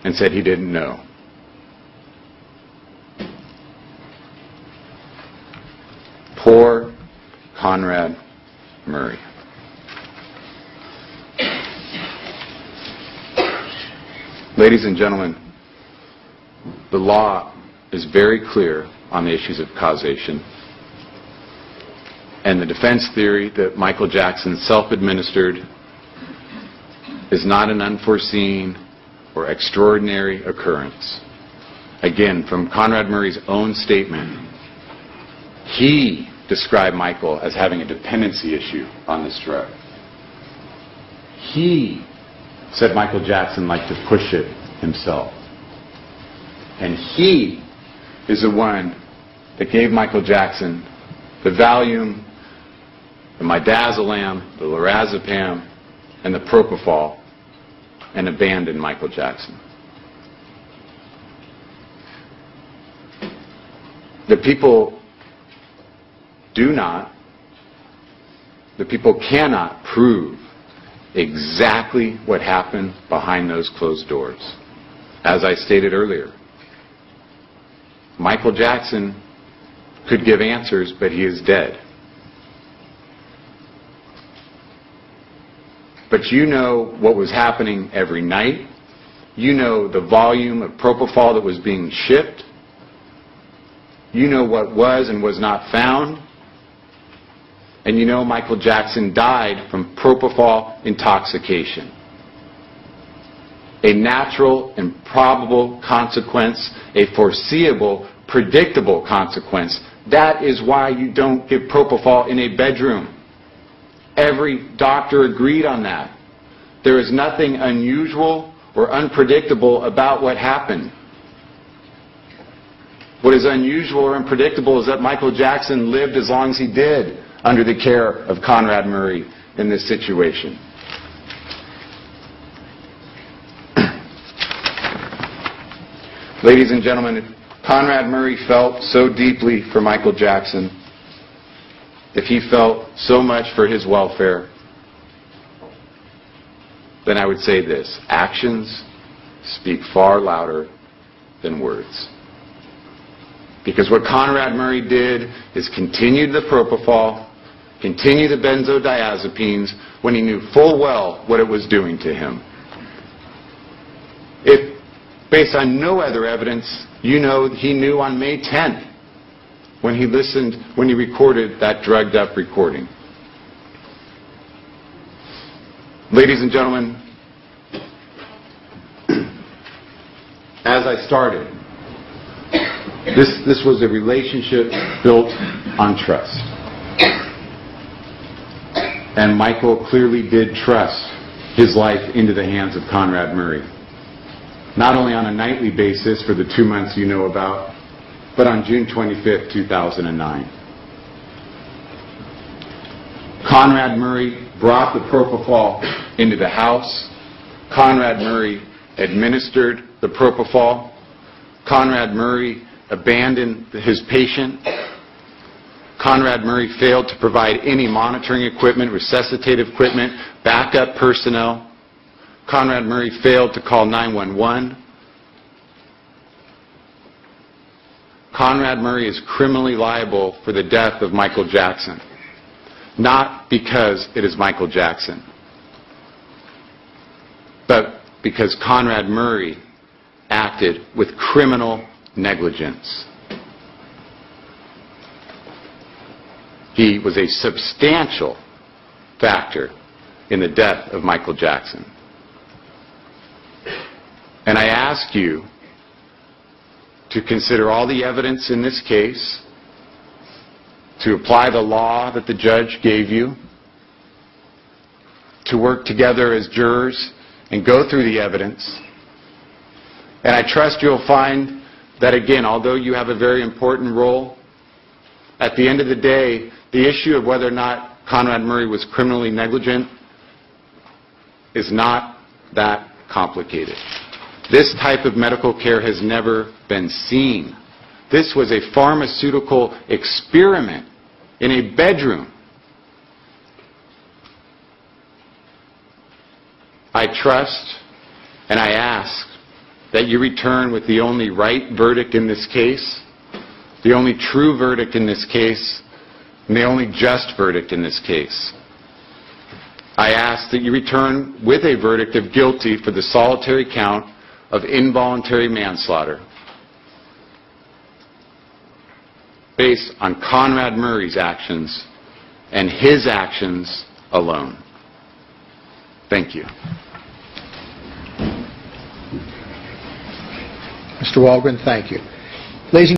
and said he didn't know. Poor Conrad Murray. Ladies and gentlemen, the law is very clear on the issues of causation. And the defense theory that Michael Jackson self-administered is not an unforeseen or extraordinary occurrence. Again, from Conrad Murray's own statement, he described Michael as having a dependency issue on this drug. He said Michael Jackson liked to push it himself. And he is the one that gave Michael Jackson the Valium, the midazolam, the lorazepam, and the propofol, and abandoned Michael Jackson. The people cannot prove exactly what happened behind those closed doors. As I stated earlier, Michael Jackson could give answers, but he is dead. But you know what was happening every night. You know the volume of propofol that was being shipped. You know what was and was not found. And you know Michael Jackson died from propofol intoxication. A natural and probable consequence, a foreseeable, predictable consequence. That is why you don't give propofol in a bedroom. Every doctor agreed on that. There is nothing unusual or unpredictable about what happened. What is unusual or unpredictable is that Michael Jackson lived as long as he did under the care of Conrad Murray in this situation. Ladies and gentlemen, if Conrad Murray felt so deeply for Michael Jackson, if he felt so much for his welfare, then I would say this: actions speak far louder than words. Because what Conrad Murray did is continue the propofol, continue the benzodiazepines when he knew full well what it was doing to him. If, based on no other evidence, you know he knew on May 10th when he recorded that drugged up recording. Ladies and gentlemen, as I started, this was a relationship built on trust. And Michael clearly did trust his life into the hands of Conrad Murray. Not only on a nightly basis for the 2 months you know about, but on June 25th, 2009. Conrad Murray brought the propofol into the house. Conrad Murray administered the propofol. Conrad Murray abandoned his patient. Conrad Murray failed to provide any monitoring equipment, resuscitative equipment, backup personnel. Conrad Murray failed to call 911. Conrad Murray is criminally liable for the death of Michael Jackson. Not because it is Michael Jackson, but because Conrad Murray acted with criminal negligence. He was a substantial factor in the death of Michael Jackson. And I ask you to consider all the evidence in this case, to apply the law that the judge gave you, to work together as jurors and go through the evidence. And I trust you'll find that, again, although you have a very important role, at the end of the day, the issue of whether or not Conrad Murray was criminally negligent is not that complicated. This type of medical care has never been seen. This was a pharmaceutical experiment in a bedroom. I trust and I ask that you return with the only right verdict in this case, the only true verdict in this case, and the only just verdict in this case. I ask that you return with a verdict of guilty for the solitary count of involuntary manslaughter based on Conrad Murray's actions and his actions alone. Thank you. Mr. Walgren, thank you. Ladies and